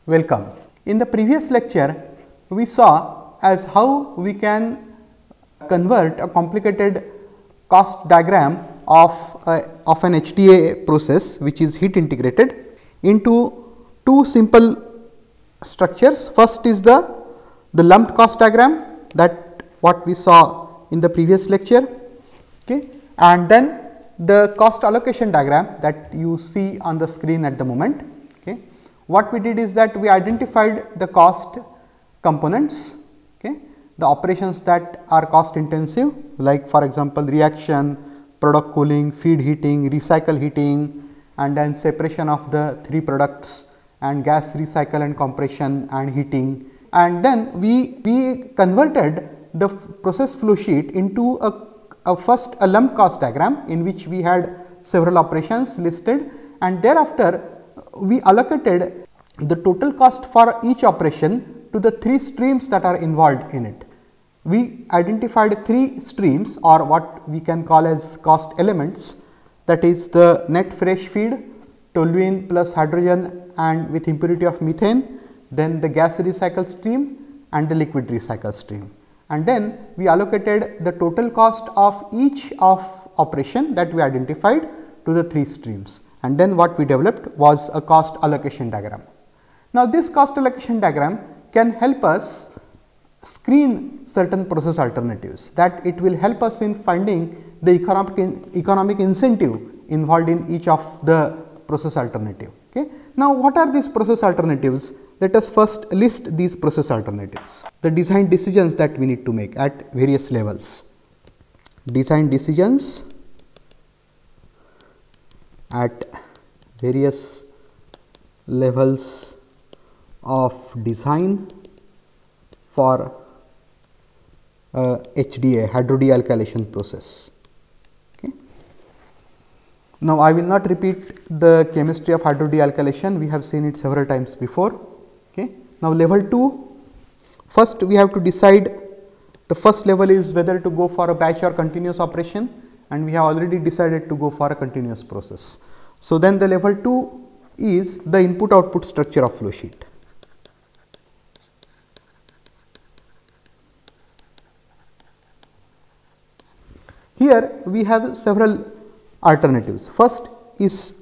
Welcome. In the previous lecture, we saw as how we can convert a complicated cost diagram of an HDA process which is heat integrated into two simple structures. First is the lumped cost diagram, that what we saw in the previous lecture, okay, and then the cost allocation diagram that you see on the screen at the moment. Okay. What we did is that we identified the cost components, okay, the operations that are cost intensive, like for example reaction, product cooling, feed heating, recycle heating, and then separation of the three products, and gas recycle and compression and heating. And then we converted the process flow sheet into first a lump cost diagram in which we had several operations listed, and thereafter we allocated the total cost for each operation to the three streams that are involved in it. We identified three streams, or what we can call as cost elements, that is the net fresh feed, toluene plus hydrogen and with impurity of methane, then the gas recycle stream and the liquid recycle stream. And then we allocated the total cost of each of operation that we identified to the three streams, and then what we developed was a cost allocation diagram. Now, this cost allocation diagram can help us screen certain process alternatives, that it will help us in finding the economic incentive involved in each of the process alternative. Okay. Now, what are these process alternatives? Let us first list these process alternatives, the design decisions that we need to make at various levels. Design decisions at various levels of design for HDA, hydrodealkylation process. Okay. Now, I will not repeat the chemistry of hydrodealkylation, we have seen it several times before. Okay. Now, level 2, first we have to decide, the first level is whether to go for a batch or continuous operation, and we have already decided to go for a continuous process. So, then the level 2 is the input output structure of flow sheet. Here we have several alternatives. First is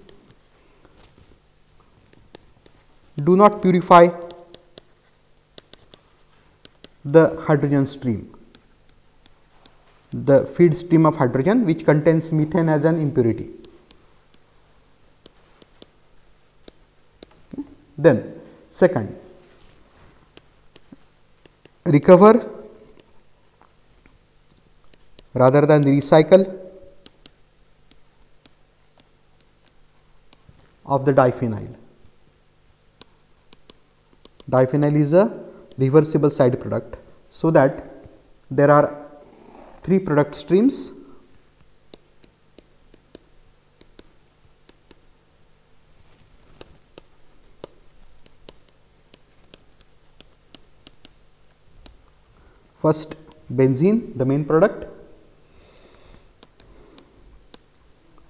do not purify the hydrogen stream, the feed stream of hydrogen which contains methane as an impurity. Okay. Then second, recover rather than recycle of the diphenyl. Diphenyl is a reversible side product, so that there are three product streams. First benzene, the main product,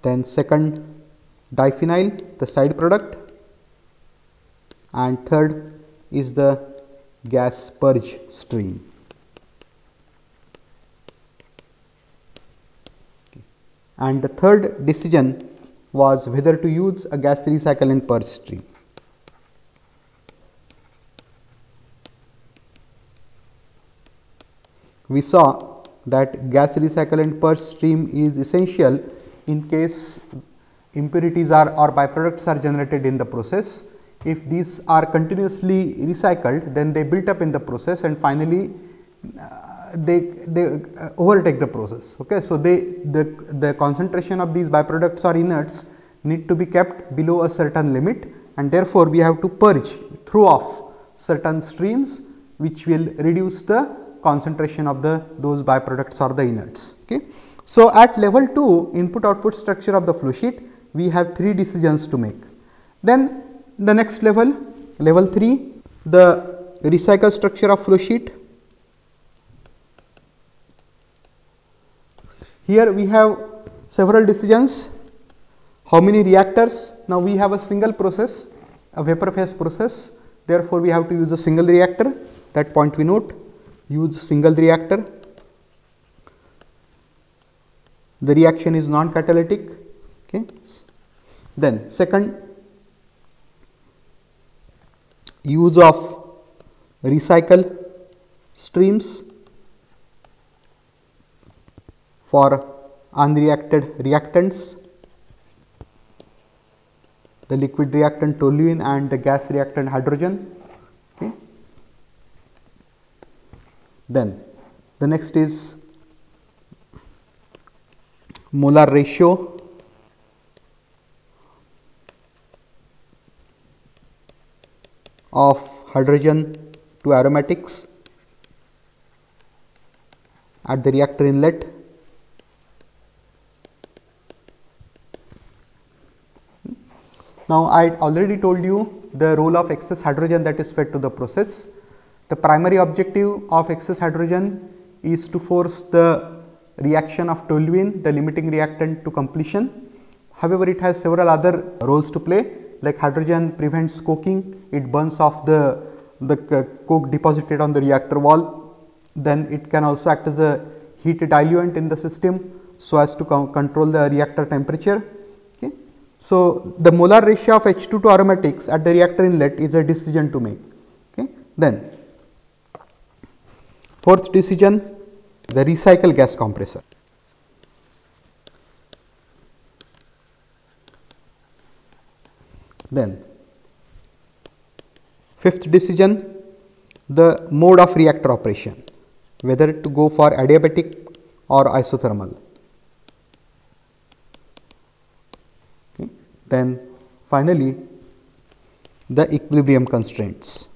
then second diphenyl, the side product, and third is the gas purge stream. And the third decision was whether to use a gas recycle and purge stream. We saw that gas recycle and purge stream is essential in case impurities or byproducts are generated in the process. If these are continuously recycled, then they built up in the process and finally they overtake the process. Okay. So, the concentration of these byproducts or inerts need to be kept below a certain limit, and therefore, we have to purge, throw off certain streams which will reduce the concentration of those byproducts or the inerts. Okay. So, at level 2 input output structure of the flow sheet, we have three decisions to make. Then the next level, level 3, the recycle structure of flow sheet. Here we have several decisions. How many reactors? Now, we have a single process, a vapor phase process. therefore, we have to use a single reactor. That point we note, use single reactor. The reaction is non-catalytic. Okay. Then second, use of recycle streams for unreacted reactants, the liquid reactant toluene and the gas reactant hydrogen. Okay. Then the next is molar ratio of hydrogen to aromatics at the reactor inlet. Now, I already told you the role of excess hydrogen that is fed to the process. The primary objective of excess hydrogen is to force the reaction of toluene, the limiting reactant, to completion. However, it has several other roles to play, like hydrogen prevents coking, it burns off the coke deposited on the reactor wall. Then it can also act as a heat diluent in the system so as to control the reactor temperature. Okay. So, the molar ratio of H2 to aromatics at the reactor inlet is a decision to make. Okay. Then fourth decision, the recycle gas compressor. Then fifth decision, the mode of reactor operation, whether to go for adiabatic or isothermal. Okay. Then finally, the equilibrium constraints.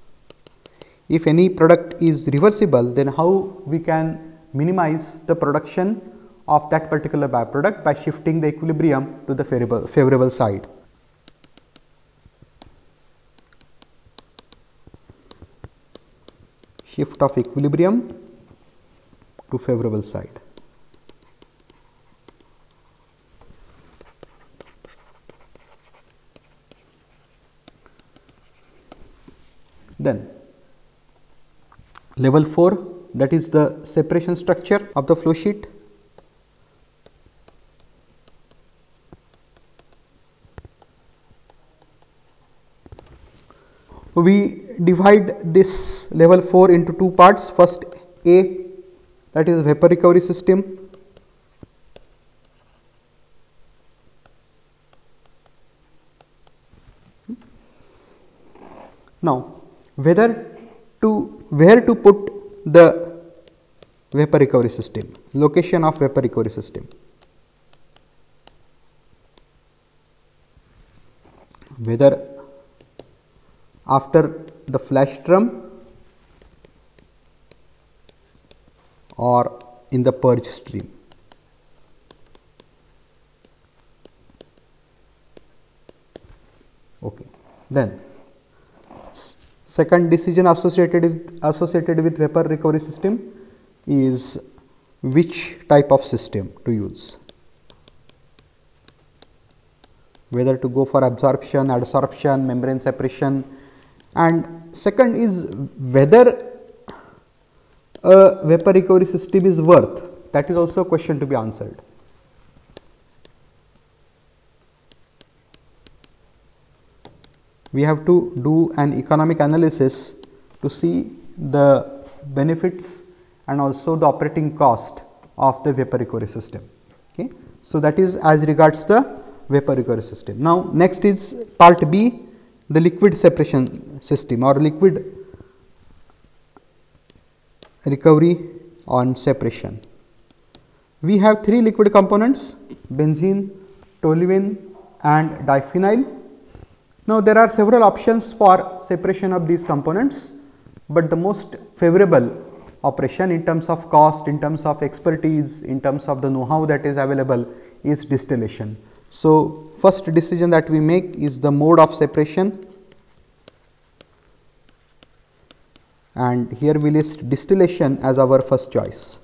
If any product is reversible, then how we can minimize the production of that particular byproduct by shifting the equilibrium to the favorable side. Shift of equilibrium to favorable side. Then level 4, that is the separation structure of the flow sheet. We divide this level 4 into two parts. First, A, that is vapor recovery system. Now, where to put the vapor recovery system, location of vapor recovery system. Whether after the flash drum or in the purge stream. Okay. Then second decision associated with vapor recovery system is which type of system to use, whether to go for absorption, adsorption, membrane separation, and second is whether a vapor recovery system is worth. That is also a question to be answered. We have to do an economic analysis to see the benefits and also the operating cost of the vapor recovery system. Okay. So, that is as regards the vapor recovery system. Now, next is part B, the liquid separation system or liquid recovery on separation. We have three liquid components, benzene, toluene and diphenyl. Now, there are several options for separation of these components, but the most favorable operation in terms of cost, in terms of expertise, in terms of the know-how that is available is distillation. So, first decision that we make is the mode of separation, and here we list distillation as our first choice.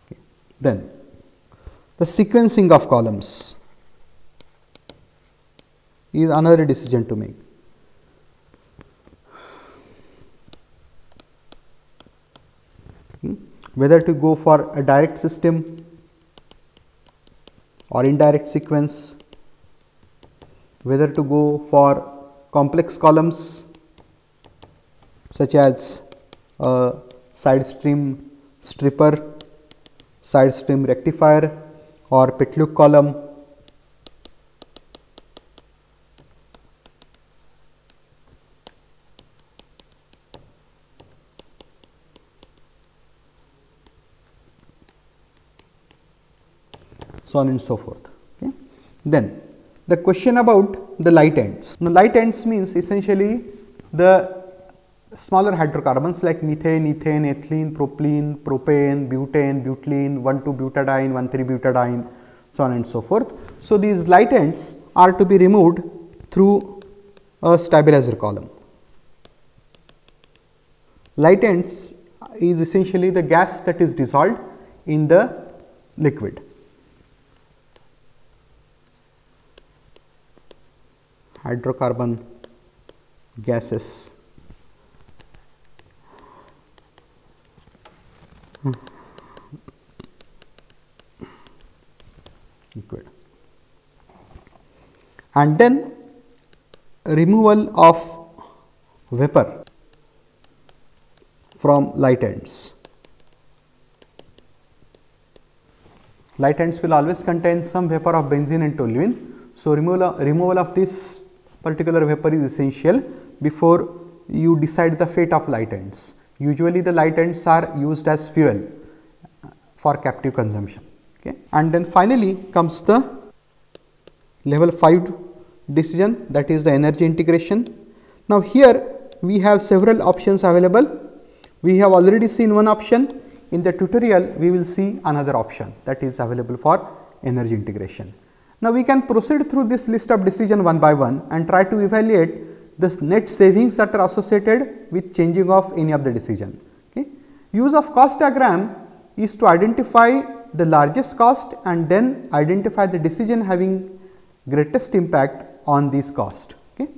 Okay. Then the sequencing of columns. is another decision to make. Whether to go for a direct system or indirect sequence, whether to go for complex columns such as a side stream stripper, side stream rectifier or Petluke column. So on and so forth. Okay. Then the question about the light ends. Now, light ends means essentially the smaller hydrocarbons like methane, ethane, ethylene, propylene, propane, butane, butylene, 1,2-butadiene, 1,3-butadiene, so on and so forth. So, these light ends are to be removed through a stabilizer column. Light ends is essentially the gas that is dissolved in the liquid. Hydrocarbon gases liquid, and then removal of vapor from light ends. Light ends will always contain some vapor of benzene and toluene. So, removal of this particular vapor is essential before you decide the fate of light ends. Usually the light ends are used as fuel for captive consumption. Okay. And then finally comes the level 5 decision, that is the energy integration. Now, here we have several options available. We have already seen one option. In the tutorial we will see another option that is available for energy integration. Now, we can proceed through this list of decision one by one and try to evaluate the net savings that are associated with changing of any of the decision. Okay. Use of cost diagram is to identify the largest cost and then identify the decision having greatest impact on this cost. Okay.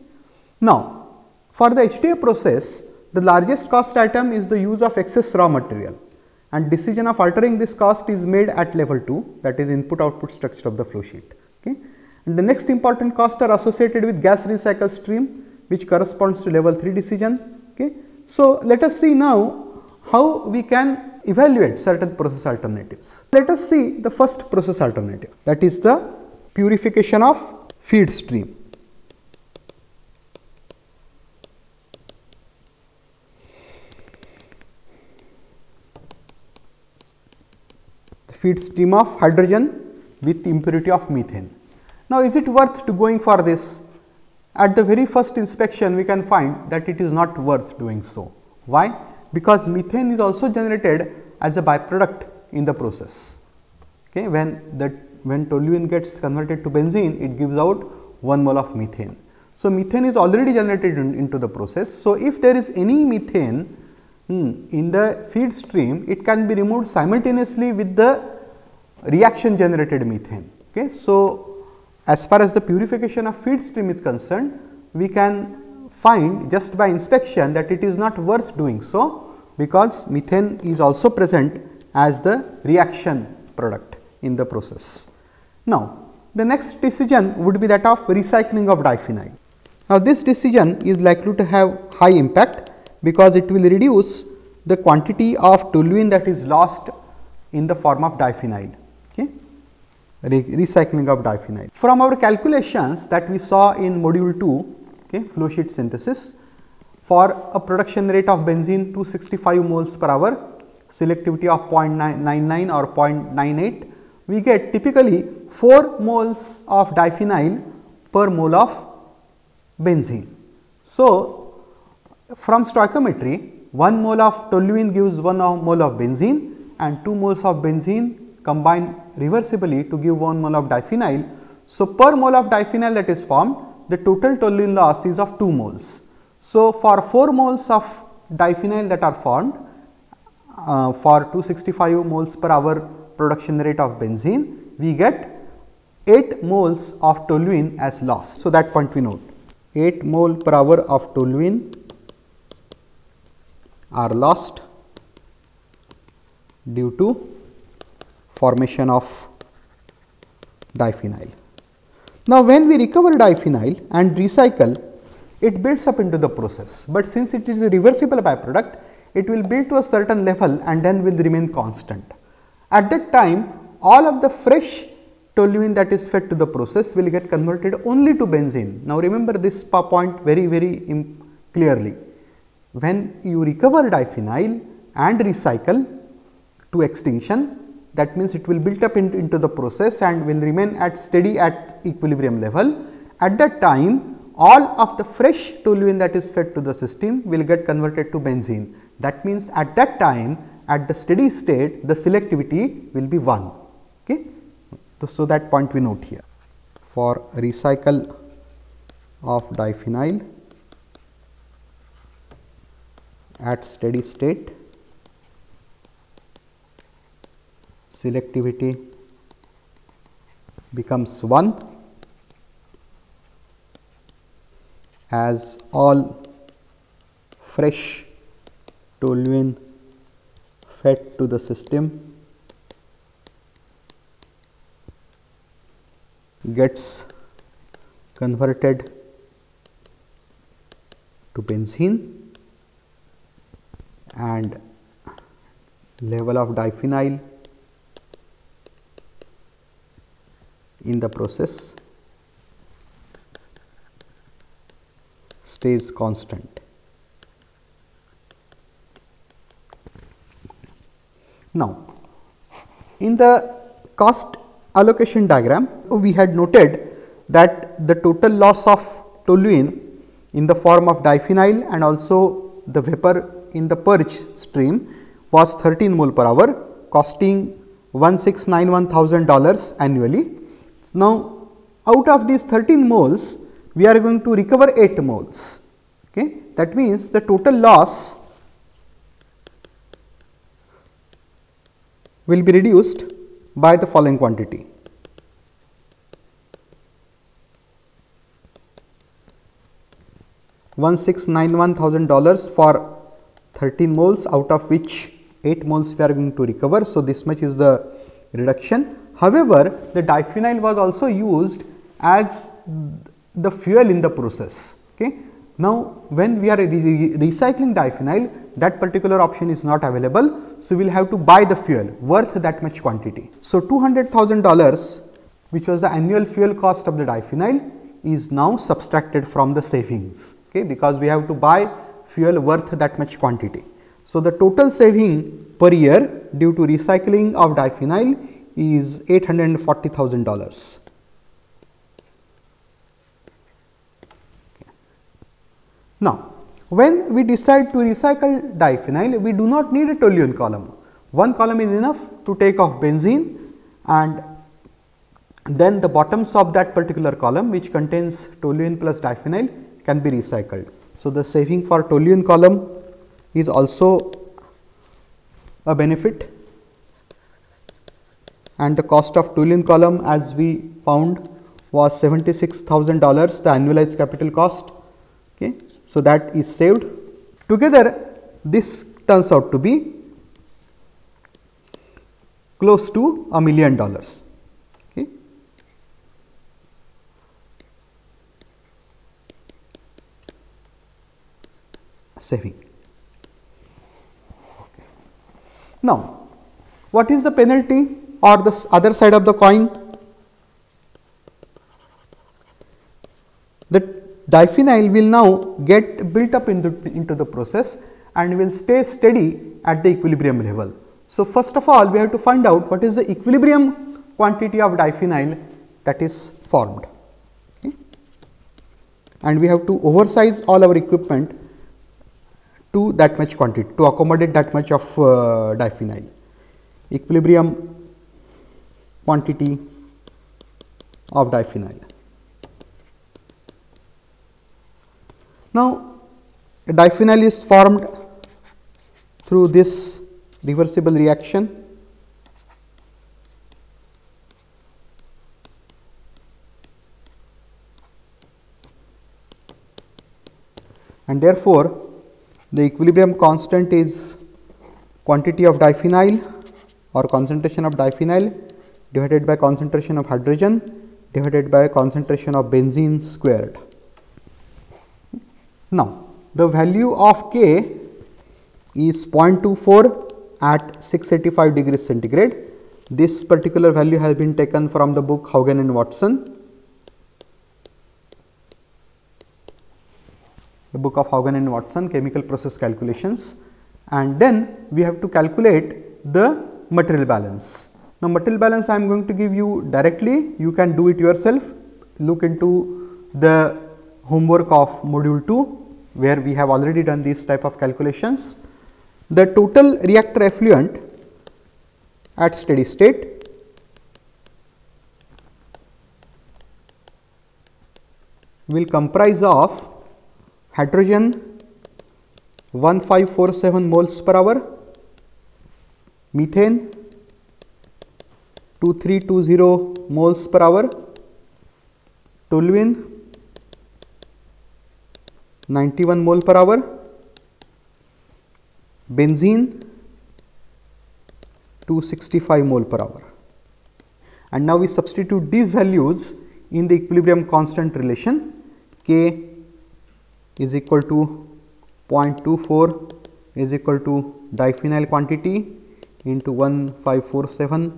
Now, for the HTA process, the largest cost item is the use of excess raw material, and decision of altering this cost is made at level 2, that is input output structure of the flow sheet. Okay. And the next important costs are associated with gas recycle stream, which corresponds to level 3 decision. Okay. So, let us see now how we can evaluate certain process alternatives. Let us see the first process alternative, that is the purification of feed stream. The feed stream of hydrogen with impurity of methane. Now, is it worth to going for this? At the very first inspection, we can find that it is not worth doing so. Why? Because methane is also generated as a byproduct in the process. Okay, when toluene gets converted to benzene, it gives out 1 mole of methane. So, methane is already generated into the process. So, if there is any methane in the feed stream, it can be removed simultaneously with the reaction generated methane. Okay. So, as far as the purification of feed stream is concerned, we can find just by inspection that it is not worth doing so, because methane is also present as the reaction product in the process. Now, the next decision would be that of recycling of diphenyl. Now, this decision is likely to have high impact because it will reduce the quantity of toluene that is lost in the form of diphenyl. Okay. Recycling of diphenyl. From our calculations that we saw in module 2, okay, flow sheet synthesis, for a production rate of benzene 265 moles per hour, selectivity of 0.99 or 0.98, we get typically 4 moles of diphenyl per mole of benzene. So, from stoichiometry, 1 mole of toluene gives 1 mole of benzene and 2 moles of benzene combine reversibly to give 1 mole of diphenyl. So, per mole of diphenyl that is formed, the total toluene loss is of 2 moles. So, for 4 moles of diphenyl that are formed for 265 moles per hour production rate of benzene, we get 8 moles of toluene as loss. So, that point we note 8 mole per hour of toluene are lost due to formation of diphenyl. Now, when we recover diphenyl and recycle, it builds up into the process, but since it is a reversible byproduct, it will build to a certain level and then will remain constant. At that time, all of the fresh toluene that is fed to the process will get converted only to benzene. Now, remember this point very clearly. When you recover diphenyl and recycle to extinction, that means it will build up into the process and will remain at steady at equilibrium level. At that time, all of the fresh toluene that is fed to the system will get converted to benzene. That means, at that time, at the steady state, the selectivity will be 1. Okay? So, that point we note here. For recycle of diphenyl at steady state, selectivity becomes 1 as all fresh toluene fed to the system gets converted to benzene and level of diphenyl in the process stays constant. Now, in the cost allocation diagram, we had noted that the total loss of toluene in the form of diphenyl and also the vapor in the purge stream was 13 mole per hour, costing $1,691,000 annually. Now, out of these 13 moles, we are going to recover 8 moles. Okay? That means, the total loss will be reduced by the following quantity. $1,691,000 for 13 moles, out of which 8 moles we are going to recover. So, this much is the reduction. However, the diphenyl was also used as the fuel in the process. Okay. Now, when we are recycling diphenyl, that particular option is not available. So, we will have to buy the fuel worth that much quantity. So, $200,000, which was the annual fuel cost of the diphenyl, is now subtracted from the savings, okay, because we have to buy fuel worth that much quantity. So, the total saving per year due to recycling of diphenyl is $840,000. Now, when we decide to recycle diphenyl, we do not need a toluene column. One column is enough to take off benzene, and then the bottoms of that particular column, which contains toluene plus diphenyl, can be recycled. So, the saving for toluene column is also a benefit, and the cost of toluene column, as we found, was $76,000, the annualized capital cost. Okay. So, that is saved. Together, this turns out to be close to $1 million. Okay. Saving. Okay. Now, what is the penalty or the other side of the coin? The diphenyl will now get built up into the process and will stay steady at the equilibrium level. So, first of all, we have to find out what is the equilibrium quantity of diphenyl that is formed, okay? And we have to oversize all our equipment to that much quantity to accommodate that much of diphenyl. Equilibrium quantity of diphenyl. Now, a diphenyl is formed through this reversible reaction. and therefore, the equilibrium constant is quantity of diphenyl or concentration of diphenyl divided by concentration of hydrogen divided by concentration of benzene squared. Now, the value of K is 0.24 at 685 degrees centigrade. This particular value has been taken from the book Haugen and Watson. The book of Haugen and Watson, chemical process calculations, and then we have to calculate the material balance. Now, material balance I am going to give you directly, you can do it yourself, look into the homework of module 2 where we have already done these type of calculations. The total reactor effluent at steady state will comprise of hydrogen 1547 moles per hour, methane 2320 moles per hour, toluene 91 mole per hour, benzene 265 mole per hour. And now we substitute these values in the equilibrium constant relation. K is equal to 0.24 is equal to diphenyl quantity into 1547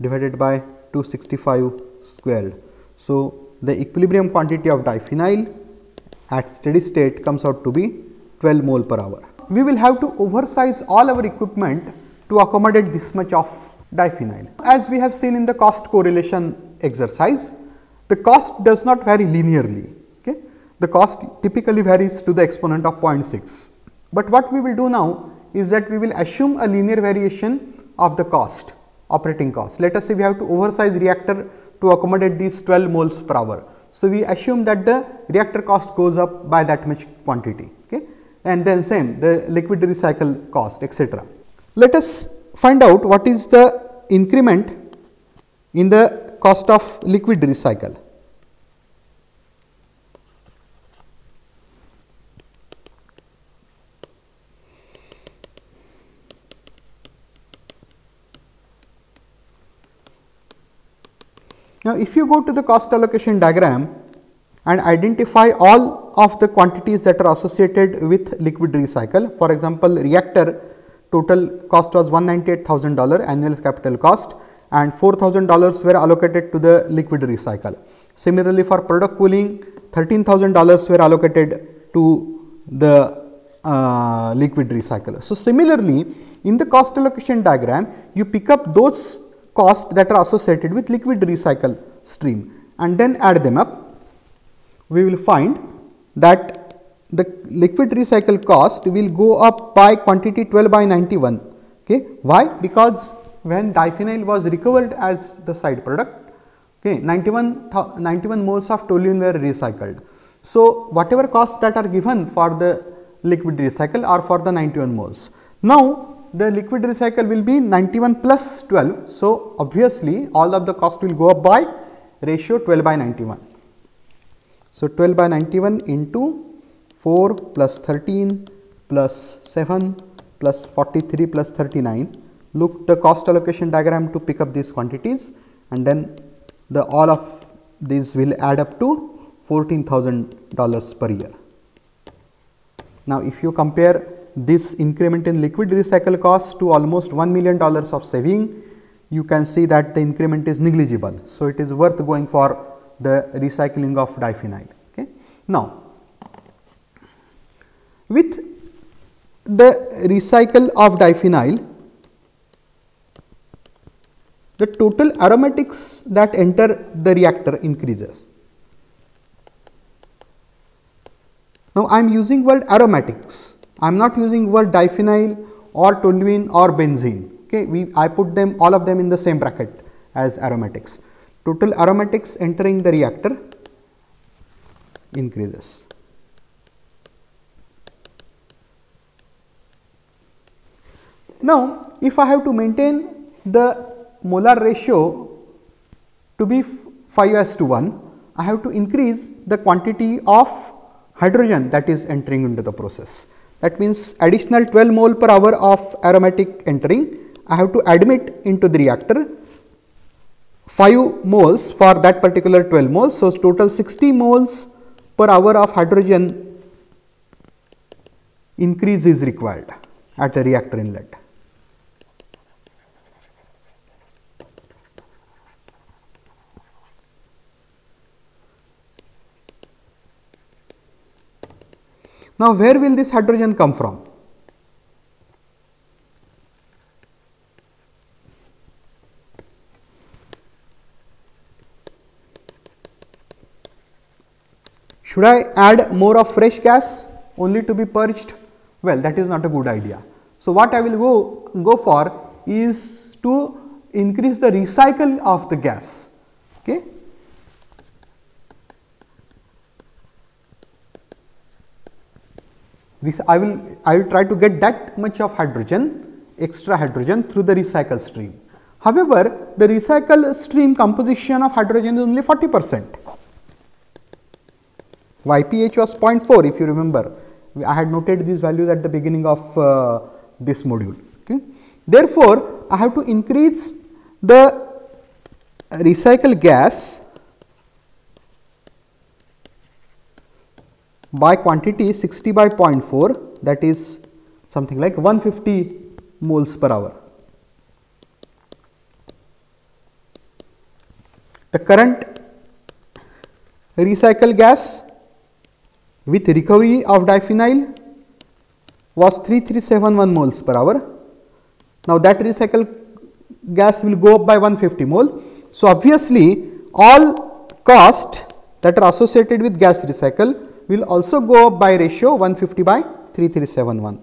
divided by 265 squared. So, the equilibrium quantity of diphenyl at steady state comes out to be 12 mole per hour. We will have to oversize all our equipment to accommodate this much of diphenyl. As we have seen in the cost correlation exercise, the cost does not vary linearly. Okay? The cost typically varies to the exponent of 0.6. But what we will do now is that we will assume a linear variation of the cost, operating cost. Let us say we have to oversize reactor to accommodate these 12 moles per hour. So, we assume that the reactor cost goes up by that much quantity, okay? And then same the liquid recycle cost, etc. Let us find out what is the increment in the cost of liquid recycle. Now, if you go to the cost allocation diagram and identify all of the quantities that are associated with liquid recycle, for example, reactor total cost was $198,000 annual capital cost and $4,000 were allocated to the liquid recycle. Similarly, for product cooling, $13,000 were allocated to the liquid recycle. So, similarly, in the cost allocation diagram, you pick up those costs that are associated with liquid recycle stream and then add them up. We will find that the liquid recycle cost will go up by quantity 12 by 91. Okay. Why? Because when diphenyl was recovered as the side product, okay, 91 moles of toluene were recycled. So, whatever costs that are given for the liquid recycle are for the 91 moles. Now, the liquid recycle will be 91 plus 12. So, obviously, all of the cost will go up by ratio 12 by 91. So, 12 by 91 into 4 plus 13 plus 7 plus 43 plus 39. Look the cost allocation diagram to pick up these quantities and then the all of these will add up to $14,000 per year. Now, if you compare this increment in liquid recycle cost to almost $1 million of saving, you can see that the increment is negligible. So, it is worth going for the recycling of diphenyl. Okay. Now, with the recycle of diphenyl, the total aromatics that enter the reactor increases. Now, I am using word aromatics. I am not using word diphenyl or toluene or benzene. Okay, I put them all of them in the same bracket as aromatics. Total aromatics entering the reactor increases. Now, if I have to maintain the molar ratio to be 5:1, I have to increase the quantity of hydrogen that is entering into the process. That means additional 12 mole per hour of aromatic entering, I have to admit into the reactor 5 moles for that particular 12 moles. So, total 60 moles per hour of hydrogen increase is required at the reactor inlet. Now, where will this hydrogen come from? Should I add more of fresh gas only to be purged? Well, that is not a good idea. So, what I will go for is to increase the recycle of the gas. Okay. This I will try to get that much of hydrogen, extra hydrogen through the recycle stream. However, the recycle stream composition of hydrogen is only 40%. YPH was 0.4 if you remember. I had noted these values at the beginning of this module. Okay. Therefore, I have to increase the recycle gas by quantity 60 by 0.4, that is something like 150 moles per hour. The current recycle gas with recovery of diphenyl was 3371 moles per hour. Now, that recycle gas will go up by 150 mole. So, obviously, all costs that are associated with gas recycle will also go up by ratio 150 by 3371.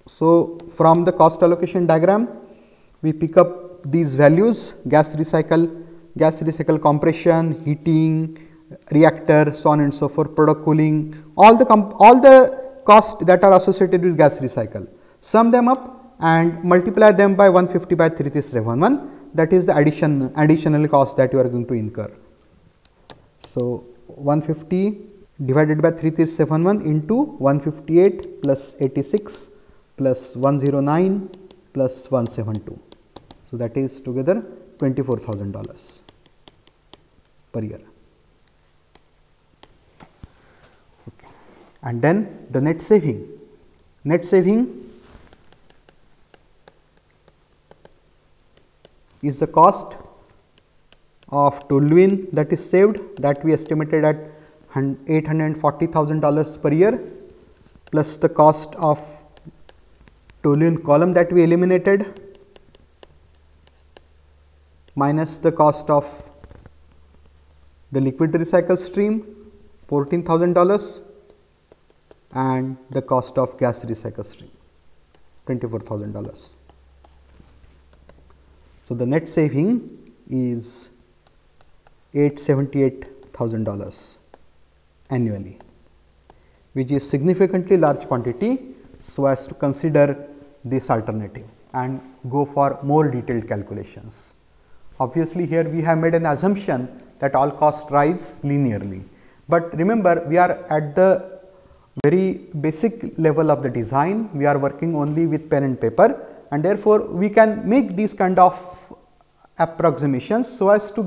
So, from the cost allocation diagram, we pick up these values: gas recycle compression, heating, reactor, so on and so forth, product cooling, all the costs that are associated with gas recycle. Sum them up and multiply them by 150 by 3371. That is the additional cost that you are going to incur. So, 150 divided by 3371 into 158 plus 86 plus 109 plus 172. So, that is together $24,000 per year. Okay. And then the net saving is the cost of toluene that is saved, that we estimated at $840,000 per year, plus the cost of toluene column that we eliminated, minus the cost of the liquid recycle stream $14,000 and the cost of gas recycle stream $24,000. So, the net saving is $878,000 annually, which is significantly large quantity, so as to consider this alternative and go for more detailed calculations. Obviously, here we have made an assumption that all costs rise linearly, but remember, we are at the very basic level of the design. We are working only with pen and paper, and therefore, we can make these kind of approximations so as to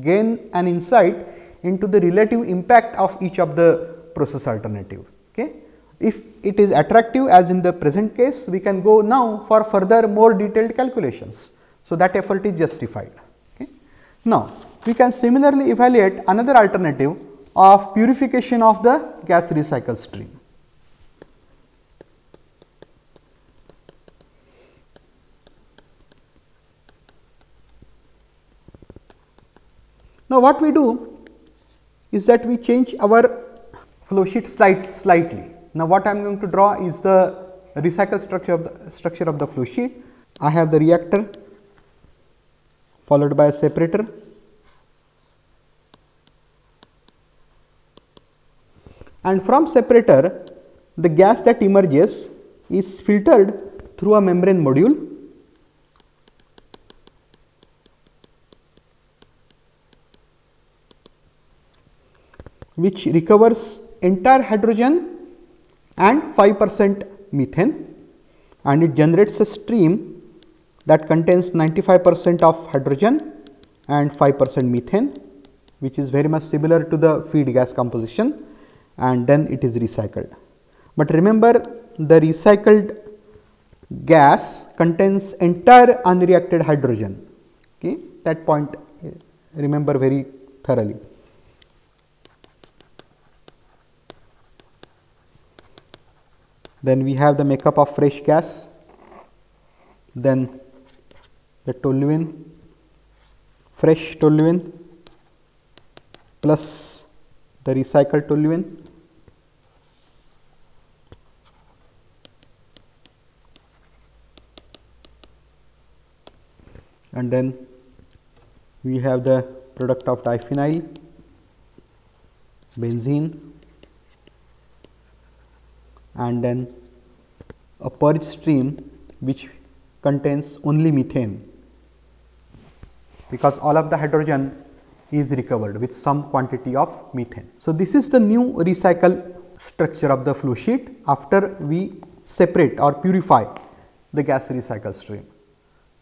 gain an insight into the relative impact of each of the process alternative. Okay. If it is attractive, as in the present case, we can go now for further more detailed calculations. So, that effort is justified. Okay. Now, we can similarly evaluate another alternative of purification of the gas recycle stream. Now, what we do is that we change our flow sheet slightly. Now, what I am going to draw is the recycle structure of the flow sheet. I have the reactor followed by a separator, and from separator the gas that emerges is filtered through a membrane module which recovers entire hydrogen and 5% methane, and it generates a stream that contains 95% of hydrogen and 5% methane, which is very much similar to the feed gas composition, and then it is recycled. But remember, the recycled gas contains entire unreacted hydrogen. Okay, that point remember very thoroughly. Then we have the makeup of fresh gas, then the toluene, fresh toluene plus the recycled toluene, and then we have the product of diphenyl, benzene, and then a purge stream which contains only methane, because all of the hydrogen is recovered with some quantity of methane. So, this is the new recycle structure of the flow sheet after we separate or purify the gas recycle stream.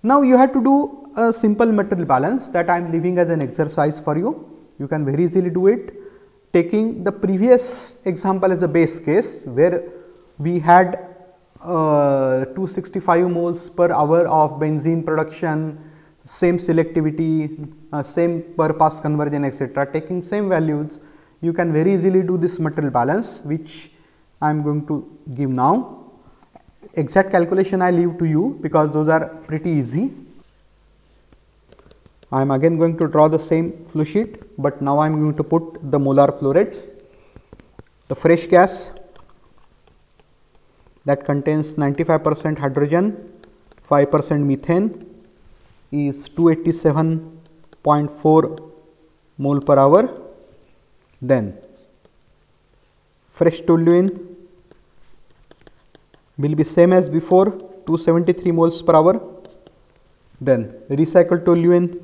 Now, you have to do a simple material balance that I am leaving as an exercise for you. You can very easily do it taking the previous example as a base case, where we had 265 moles per hour of benzene production, same selectivity, same per pass conversion, etc. Taking same values, you can very easily do this material balance, which I am going to give now. Exact calculation I leave to you, because those are pretty easy. I am again going to draw the same flow sheet, but now I am going to put the molar flow rates. The fresh gas that contains 95% hydrogen, 5% methane is 287.4 mole per hour. Then fresh toluene will be same as before, 273 moles per hour. Then recycled toluene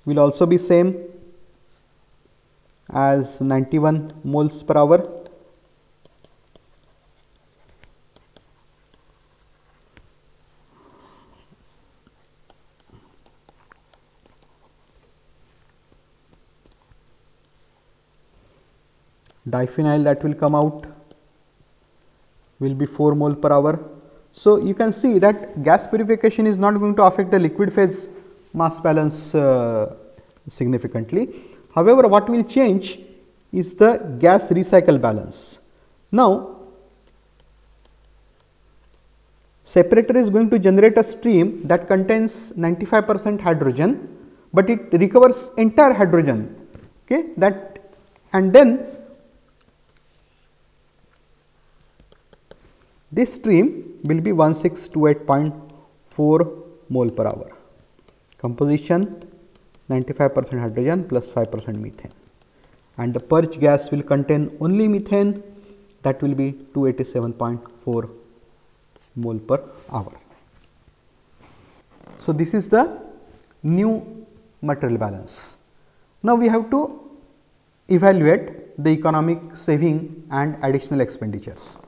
will also be same as 91 moles per hour. Diphenyl that will come out will be 4 mole per hour. So, you can see that gas purification is not going to affect the liquid phase mass balance significantly. However, what will change is the gas recycle balance. Now, separator is going to generate a stream that contains 95% hydrogen, but it recovers entire hydrogen, okay, that, and then this stream will be 1628.4 mole per hour. Composition 95% hydrogen plus 5% methane, and the purge gas will contain only methane, that will be 287.4 mole per hour. So, this is the new material balance. Now, we have to evaluate the economic saving and additional expenditures.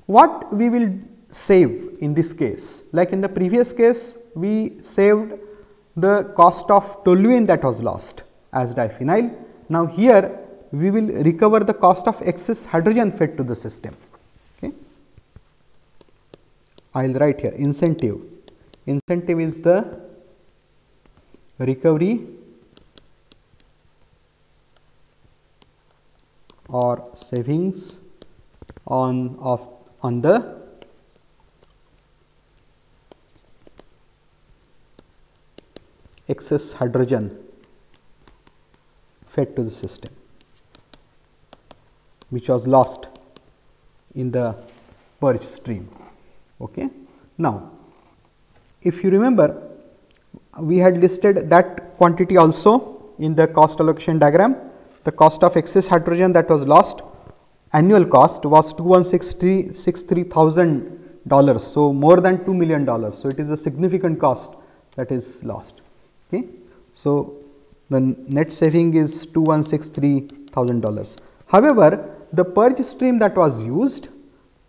What we will save in this case? Like in the previous case, we saved the cost of toluene that was lost as diphenyl. Now, here we will recover the cost of excess hydrogen fed to the system. Okay. I will write here incentive. Incentive is the recovery or savings on the excess hydrogen fed to the system, which was lost in the purge stream. Okay. Now, if you remember, we had listed that quantity also in the cost allocation diagram. The cost of excess hydrogen that was lost annual cost was $2,163,000, so more than $2 million. So, it is a significant cost that is lost. Okay. So, the net saving is $2,163,000. However, the purge stream that was used,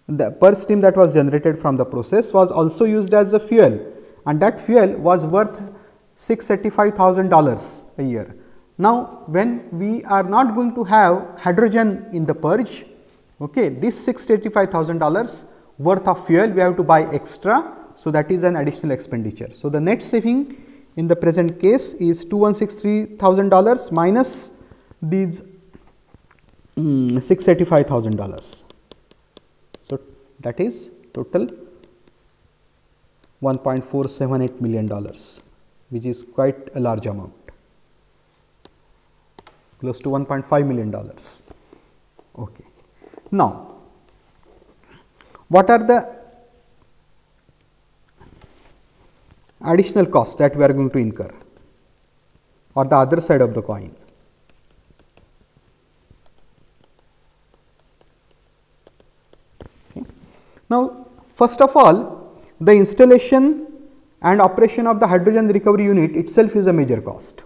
the purge stream that was generated from the process was also used as a fuel, and that fuel was worth $685,000 a year. Now, when we are not going to have hydrogen in the purge, okay, this $685,000 worth of fuel we have to buy extra. So, that is an additional expenditure. So, the net saving in the present case is $2,163,000 minus these $685,000. So, that is total $1.478 million, which is quite a large amount, close to $1.5 million. Okay. Now, what are the additional costs that we are going to incur, or the other side of the coin? Okay. Now, first of all, the installation and operation of the hydrogen recovery unit itself is a major cost.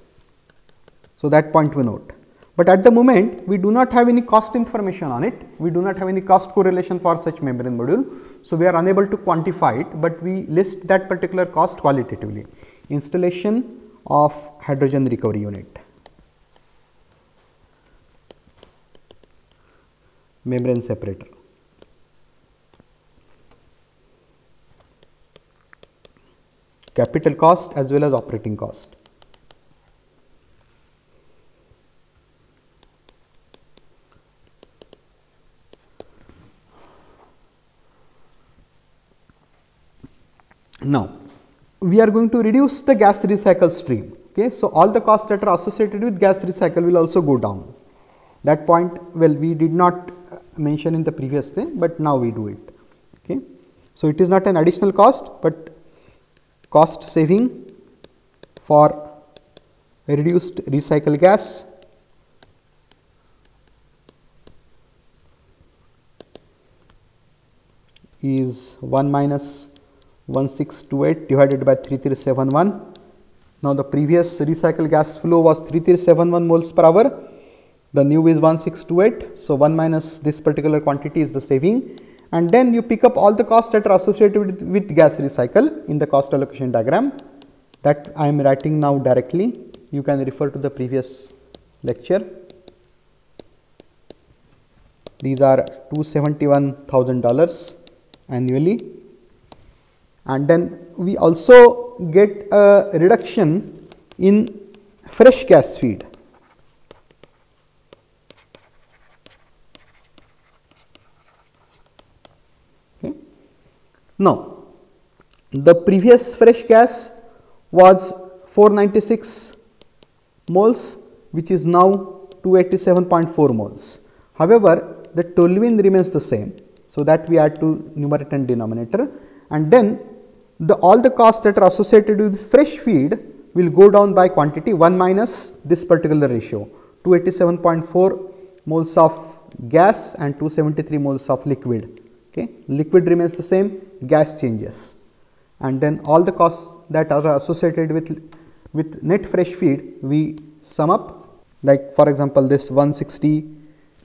So, that point we note. But at the moment, we do not have any cost information on it, we do not have any cost correlation for such membrane module. So, we are unable to quantify it, but we list that particular cost qualitatively. Installation of hydrogen recovery unit, membrane separator. Capital cost as well as operating cost. Now, we are going to reduce the gas recycle stream. Okay. So, all the costs that are associated with gas recycle will also go down. That point, well, we did not mention in the previous thing, but now we do it. Okay. So, it is not an additional cost, but cost saving for reduced recycle gas is 1 minus 1628 divided by 3371. Now, the previous recycle gas flow was 3371 moles per hour, the new is 1628. So, 1 minus this particular quantity is the saving, and then you pick up all the costs that are associated with gas recycle in the cost allocation diagram that I am writing now directly. You can refer to the previous lecture. These are $271,000 annually. And then we also get a reduction in fresh gas feed. Okay. Now, the previous fresh gas was 496 moles, which is now 287.4 moles. However, the toluene remains the same. So, that we add to numerator and denominator, and then all the costs that are associated with fresh feed will go down by quantity 1 minus this particular ratio, 287.4 moles of gas and 273 moles of liquid. Okay. Liquid remains the same, gas changes, and then all the costs that are associated with net fresh feed we sum up, like for example, this 160,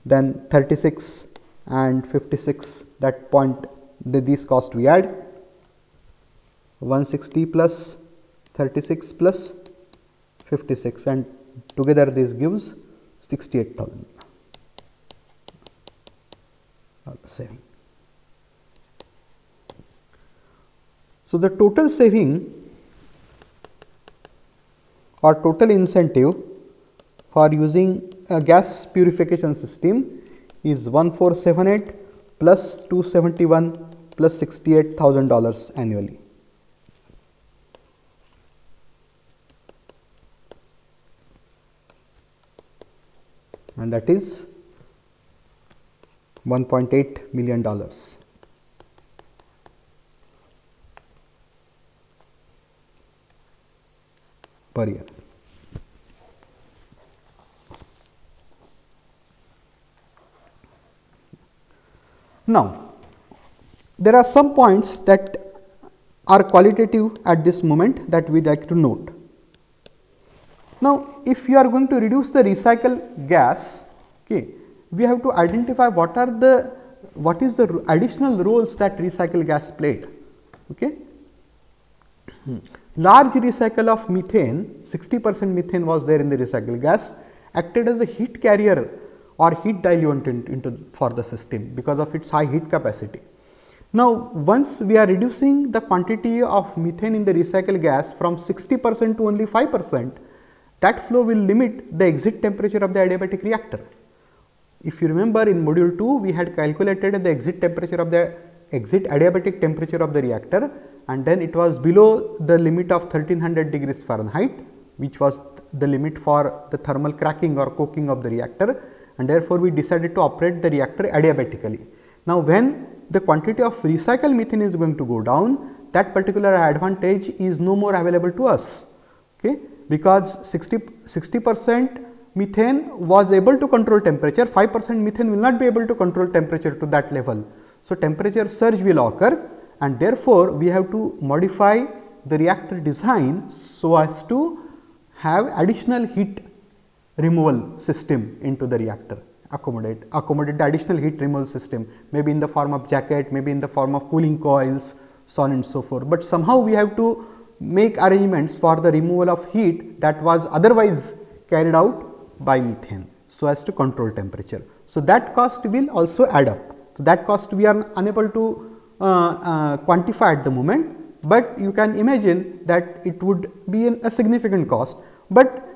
then 36 and 56, that point these costs we add 160 plus 36 plus 56, and together this gives 68,000 saving. So, the total saving or total incentive for using a gas purification system is 1478 plus 271 plus $68,000 annually. And that is $1.8 million per year. Now, there are some points that are qualitative at this moment that we like to note. Now, if you are going to reduce the recycle gas, okay, we have to identify what is the additional roles that recycle gas played. Okay. Large recycle of methane, 60% methane was there in the recycle gas, acted as a heat carrier or heat diluent for the system because of its high heat capacity. Now, once we are reducing the quantity of methane in the recycle gas from 60% to only 5%, that flow will limit the exit temperature of the adiabatic reactor. If you remember, in module 2, we had calculated the exit temperature of the adiabatic temperature of the reactor, and then it was below the limit of 1300 degrees Fahrenheit, which was the limit for the thermal cracking or coking of the reactor, and therefore, we decided to operate the reactor adiabatically. Now, when the quantity of recycled methane is going to go down, that particular advantage is no more available to us, okay, because 60% methane was able to control temperature, 5% methane will not be able to control temperature to that level. So, temperature surge will occur, and therefore, we have to modify the reactor design so as to have additional heat removal system into the reactor, accommodate the additional heat removal system, maybe in the form of jacket, maybe in the form of cooling coils, so on and so forth. But somehow we have to make arrangements for the removal of heat that was otherwise carried out by methane, so as to control temperature. So, that cost will also add up. So, that cost we are unable to quantify at the moment, but you can imagine that it would be a significant cost. But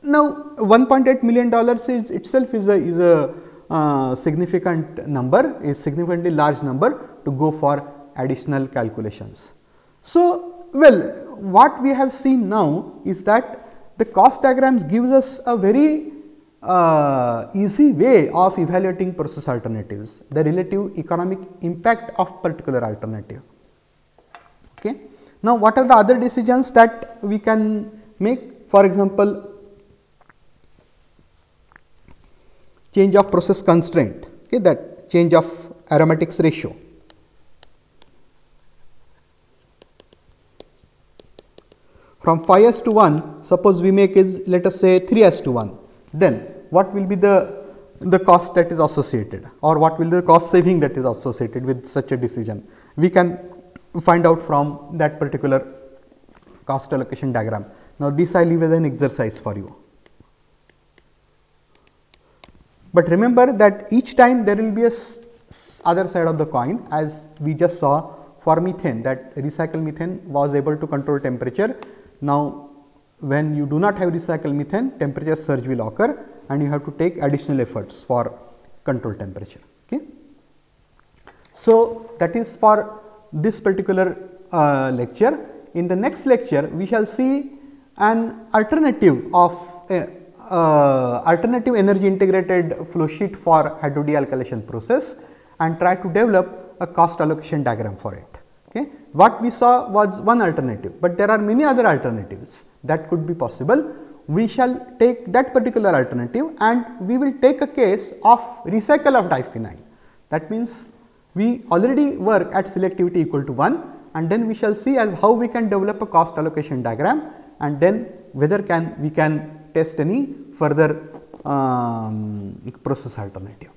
now, $1.8 million is itself is a significant number, a significantly large number to go for additional calculations. So, well, what we have seen now is that the cost diagrams gives us a very easy way of evaluating process alternatives, the relative economic impact of particular alternative. Okay. Now, what are the other decisions that we can make? For example, change of process constraint, okay, that change of aromatics ratio. From 5:1, suppose we make is, let us say, 3:1, then what will be the cost that is associated, or what will the cost saving that is associated with such a decision? We can find out from that particular cost allocation diagram. Now, this I leave as an exercise for you. But remember that each time there will be a other side of the coin, as we just saw for methane, that recycled methane was able to control temperature. Now, when you do not have recycled methane, temperature surge will occur and you have to take additional efforts for control temperature. Okay. So, that is for this particular lecture. In the next lecture, we shall see an alternative of alternative energy integrated flow sheet for hydrodealkylation process and try to develop a cost allocation diagram for it. Okay. What we saw was one alternative, but there are many other alternatives that could be possible. We shall take that particular alternative and we will take a case of recycle of diphenyl. That means, we already work at selectivity equal to 1, and then we shall see as how we can develop a cost allocation diagram, and then whether we can test any further process alternative.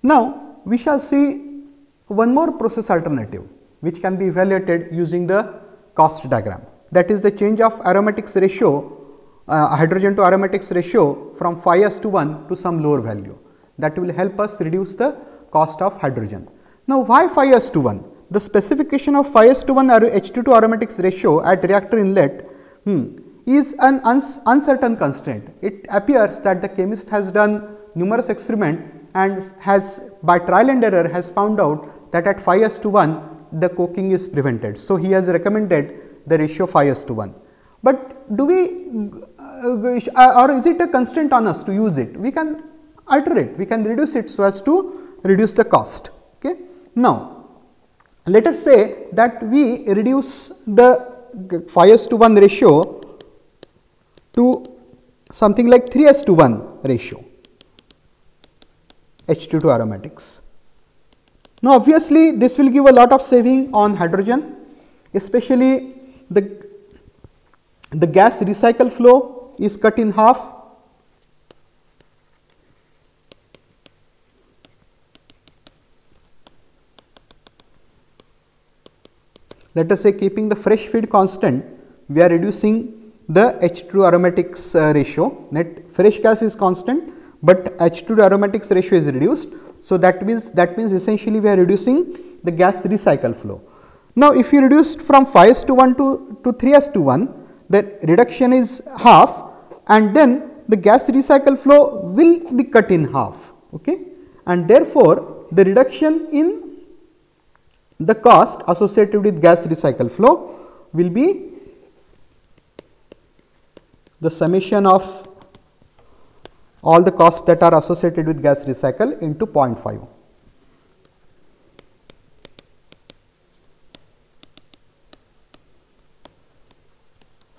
Now, we shall see one more process alternative which can be evaluated using the cost diagram, that is the change of aromatics ratio, hydrogen to aromatics ratio from 5:1 to some lower value, that will help us reduce the cost of hydrogen. Now, why 5:1? the specification of 5:1 H2 aromatics ratio at reactor inlet is an uncertain constraint. It appears that the chemist has done numerous experiments and has, by trial and error, has found out that at 5:1 the coking is prevented. So, he has recommended the ratio 5:1. But do we or is it a constraint on us to use it? We can alter it, we can reduce it so as to reduce the cost. Okay. Now, let us say that we reduce the 5:1 ratio to something like 3:1 ratio H2 aromatics. Now, obviously, this will give a lot of saving on hydrogen, especially the gas recycle flow is cut in half. Let us say, keeping the fresh feed constant, we are reducing the H2 aromatics ratio. Net fresh gas is constant, but H2 aromatics ratio is reduced. So, that means essentially we are reducing the gas recycle flow. Now, if you reduced from 5:1 to 3:1, the reduction is half, and then the gas recycle flow will be cut in half. Okay? And therefore, the reduction in the cost associated with gas recycle flow will be the summation of all the costs that are associated with gas recycle into 0.5.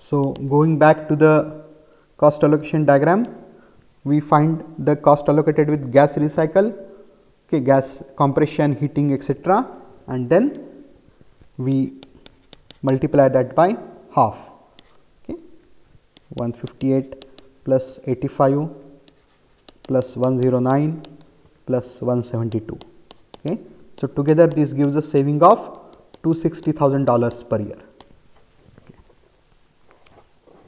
So, going back to the cost allocation diagram, we find the cost allocated with gas recycle, okay, gas compression, heating, etc., and then we multiply that by half. Okay. 158 plus 85 plus 109 plus 172. Okay. So, together this gives a saving of $260,000 per year. Okay.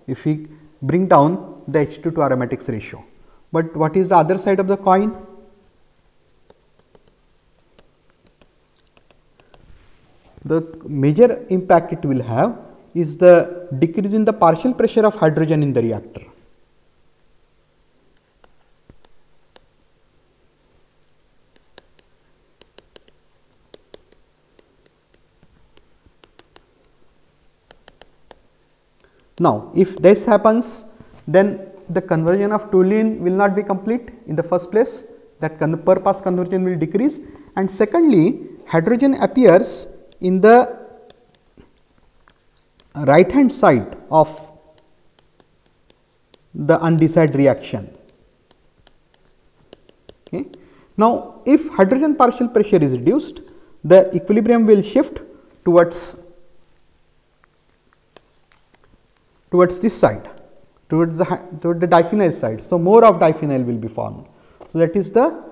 If we bring down the H2 to aromatics ratio, but what is the other side of the coin? The major impact it will have is the decrease in the partial pressure of hydrogen in the reactor. Now, if this happens, then the conversion of toluene will not be complete in the first place, that per pass conversion will decrease, and secondly, hydrogen appears in the right hand side of the undesired reaction. Okay. Now, if hydrogen partial pressure is reduced, the equilibrium will shift towards this side, towards the diphenyl side. So, more of diphenyl will be formed. So, that is the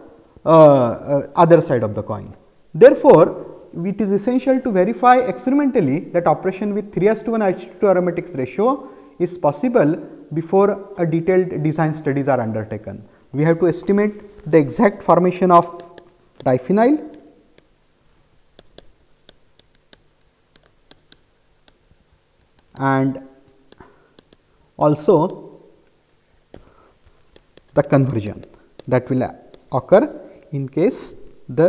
other side of the coin. Therefore, it is essential to verify experimentally that operation with 3:1 H2 aromatics ratio is possible before a detailed design studies are undertaken. We have to estimate the exact formation of diphenyl and also the conversion that will occur in case the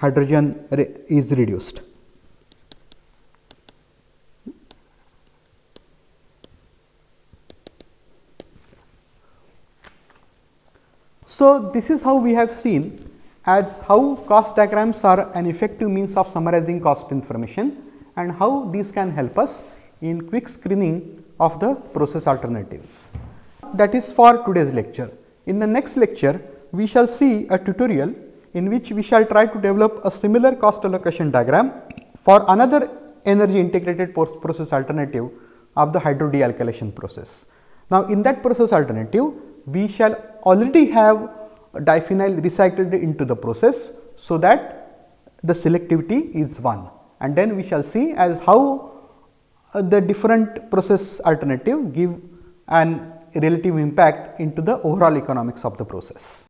hydrogen is reduced. So, this is how we have seen as how cost diagrams are an effective means of summarizing cost information and how these can help us in quick screening of the process alternatives. That is for today's lecture. In the next lecture, we shall see a tutorial in which we shall try to develop a similar cost allocation diagram for another energy integrated process alternative of the hydro dealkylation process. Now, in that process alternative, we shall already have diphenyl recycled into the process, so that the selectivity is 1, and then we shall see as how the different process alternative give an relative impact into the overall economics of the process.